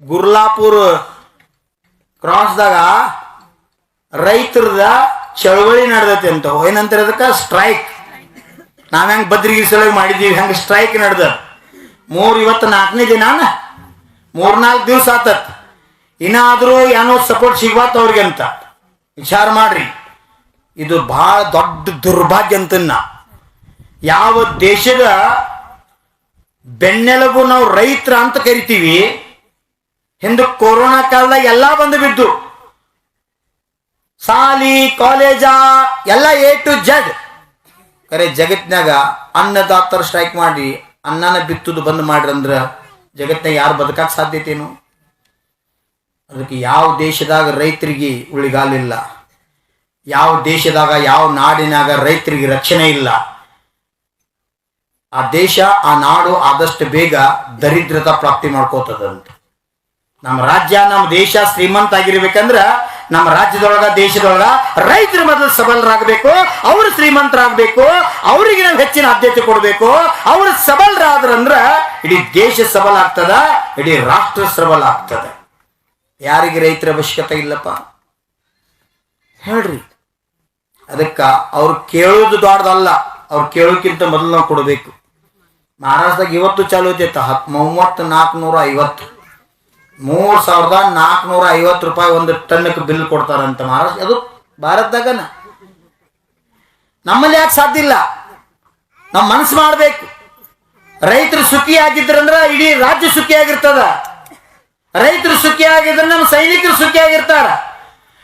ಗುರ್ಲಾಪುರ್ ಕ್ರಾಸ್ದಾಗ ರೈತರದ ಚಳವಳಿ ನಡೆದೈತಿ ಅಂತ. ಏನಂತಾರೆ ಅದಕ್ಕೆ? ಸ್ಟ್ರೈಕ್. ನಾವ್ ಹೆಂಗ್ ಬದ್ರಿಗೆ ಸಲುವಾಗಿ ಮಾಡಿದೀವಿ ಹಂಗ ಸ್ಟ್ರೈಕ್ ನಡೆದ. ಇವತ್ತು 4ನೇ ದಿನ, 3-4 ದಿವಸ ಆತತ್. ಇನ್ನಾದ್ರೂ ಏನೋ ಸಪೋರ್ಟ್ ಸಿಗ್ಬಾತ್ ಅವ್ರಿಗೆ ಅಂತ ವಿಚಾರ ಮಾಡ್ರಿ. ಇದು ಬಹಳ ದೊಡ್ಡ ದುರ್ಭಾಗ್ಯ ಅಂತನ್ನ. ಯಾವ ದೇಶದ ಬೆನ್ನೆಲುಬು ನಾವು ರೈತರ ಅಂತ ಕರಿತೀವಿ, ಹಿಂದೆ ಕೊರೋನಾ ಕಾಲದಾಗ ಎಲ್ಲ ಬಂದು ಬಿದ್ದು, ಸಾಲಿ ಕಾಲೇಜ ಎಲ್ಲ A to Z. ಕರೆ ಜಗತ್ನಾಗ ಅನ್ನದಾತರ ಸ್ಟ್ರೈಕ್ ಮಾಡಿ ಅನ್ನನ ಬಿತ್ತುದು ಬಂದ್ ಮಾಡ್ರಿ ಅಂದ್ರ ಜಗತ್ನಾಗ ಯಾರು ಬದುಕಕ್ಕೆ ಸಾಧ್ಯತೆನು? ಅದಕ್ಕೆ ಯಾವ ದೇಶದಾಗ ರೈತರಿಗೆ ಉಳಿಗಾಲಿಲ್ಲ, ಯಾವ ದೇಶದಾಗ ಯಾವ ನಾಡಿನಾಗ ರೈತರಿಗೆ ರಕ್ಷಣೆ ಇಲ್ಲ, ಆ ದೇಶ ಆ ನಾಡು ಆದಷ್ಟು ಬೇಗ ದರಿದ್ರತಾ ಪ್ರಾಪ್ತಿ ಮಾಡ್ಕೋತದಂತ. ನಮ್ಮ ರಾಜ್ಯ ನಮ್ಮ ದೇಶ ಶ್ರೀಮಂತ ಆಗಿರ್ಬೇಕಂದ್ರ ನಮ್ಮ ರಾಜ್ಯದೊಳಗ ದೇಶದೊಳಗ ರೈತರು ಮೊದಲು ಸಬಲರಾಗಬೇಕು, ಅವರು ಶ್ರೀಮಂತರಾಗಬೇಕು, ಅವರಿಗೆ ನಾವು ಹೆಚ್ಚಿನ ಆದ್ಯತೆ ಕೊಡಬೇಕು. ಅವರು ಸಬಲರಾದ್ರಂದ್ರ ಇಡೀ ದೇಶ ಸಬಲ ಆಗ್ತದ, ಇಡೀ ರಾಷ್ಟ್ರ ಸಬಲ ಆಗ್ತದ. ಯಾರಿಗೆ ರೈತರ ಅವಶ್ಯಕತೆ ಇಲ್ಲಪ್ಪ ಹೇಳ್ರಿ. ಅದಕ್ಕ ಅವ್ರು ಕೇಳೋದು ದೊಡ್ಡದಲ್ಲ, ಅವ್ರು ಕೇಳೋಕ್ಕಿಂತ ಮೊದಲು ನಾವು ಕೊಡಬೇಕು. ಮಹಾರಾಷ್ಟ್ರದಾಗ ಇವತ್ತು ಚಾಲು ಐತೆ 3450 $3,450 ರೂಪಾಯಿ ಒಂದು ಟನ್ನಕ್ಕೆ ಬಿಲ್ ಕೊಡ್ತಾರಂತ ಮಹಾರಾಷ್ಟ್ರ. ಅದು ಭಾರತದಾಗನ. ನಮ್ಮಲ್ಲಿ ಯಾಕೆ ಸಾಧ್ಯ ಇಲ್ಲ? ನಾವು ಮನಸ್ಸು ಮಾಡ್ಬೇಕು. ರೈತರು ಸುಖಿ ಆಗಿದ್ರಂದ್ರ ಇಡೀ ರಾಜ್ಯ ಸುಖಿ ಆಗಿರ್ತದ. ರೈತರು ಸುಖಿ ಆಗಿದ್ರೆ ನಮ್ಮ ಸೈನಿಕರು ಸುಖಿ ಆಗಿರ್ತಾರ.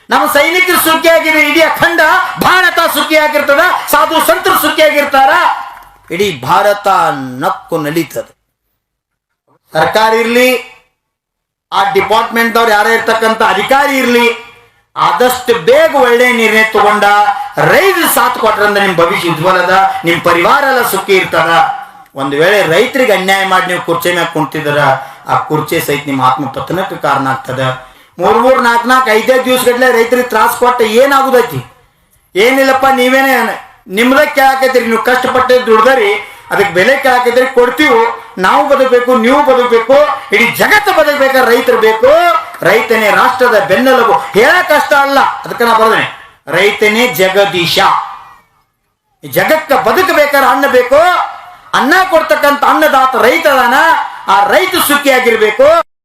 ನಮ್ಮ ಸೈನಿಕರು ಸುಖಿ ಆಗಿದ್ರೆ ಇಡೀ ಅಖಂಡ ಭಾರತ ಸುಖಿ ಆಗಿರ್ತದ. ಸಾಧು ಸಂತರು ಸುಖಿ ಆಗಿರ್ತಾರ. ಇಡೀ ಭಾರತ ನಕ್ಕು ನಡೀತದೆ. ಸರ್ಕಾರ ಇರ್ಲಿ, ಆ ಡಿಪಾರ್ಟ್ಮೆಂಟ್ ಅವ್ರು ಯಾರೇ ಇರ್ತಕ್ಕಂಥ ಅಧಿಕಾರಿ ಇರ್ಲಿ, ಆದಷ್ಟು ಬೇಗ ಒಳ್ಳೆ ನಿರ್ಣಯ ತಗೊಂಡ ರೈತರು ಸಾಥ್ ಕೊಟ್ರಂದ್ರೆ ನಿಮ್ ಭವಿಷ್ಯ ಉಜ್ವಲ ಅದ, ನಿಮ್ ಪರಿವಾರ ಎಲ್ಲ ಸುಖಿ ಇರ್ತದ. ಒಂದು ವೇಳೆ ರೈತರಿಗೆ ಅನ್ಯಾಯ ಮಾಡಿ ನೀವು ಕುರ್ಚಿ ಮ್ಯಾಗ ಕುಂತಿದ್ರ, ಆ ಕುರ್ಚಿ ಸಹಿತ ನಿಮ್ಮ ಆತ್ಮ ಪತನಕ್ಕೆ ಕಾರಣ ಆಗ್ತದ. 3-3, 4-4, 5-5 ದಿವಸ ಗಟ್ಲೆ ರೈತರಿಗೆ ತ್ರಾಸ ಕೊಟ್ಟ ಏನಾಗುದೈತಿ? ಏನಿಲ್ಲಪ್ಪ, ನೀವೇನೇ ನಿಮ್ದ ಕೇಳಾಕೈತ್ರಿ, ನೀವು ಕಷ್ಟಪಟ್ಟು ದುಡ್ದರಿ, ಅದಕ್ಕೆ ಬೆಲೆ ಕೇಳಾಕೈತ್ರಿ, ಕೊಡ್ತೀವಿ. ನಾವು ಬದುಕಬೇಕು, ನೀವು ಬದುಕಬೇಕು, ಇಡೀ ಜಗತ್ತು ಬದುಕಬೇಕ, ರೈತರು ಬೇಕು. ರೈತನೇ ರಾಷ್ಟ್ರದ ಬೆನ್ನೆಲುಬು. ಹೇಳಕ್ ಕಷ್ಟ ಅಲ್ಲ, ಅದಕ್ಕೆ ನಾ ಬರ್ದೇನೆ, ರೈತನೇ ಜಗದೀಶ. ಜಗಕ್ಕ ಬದುಕಬೇಕಾದ್ರೆ ಅನ್ನ ಬೇಕು. ಅನ್ನ ಕೊಡ್ತಕ್ಕಂಥ ಅನ್ನದಾತ ರೈತ ಅದಾನ. ಆ ರೈತ ಸುಖಿಯಾಗಿರ್ಬೇಕು.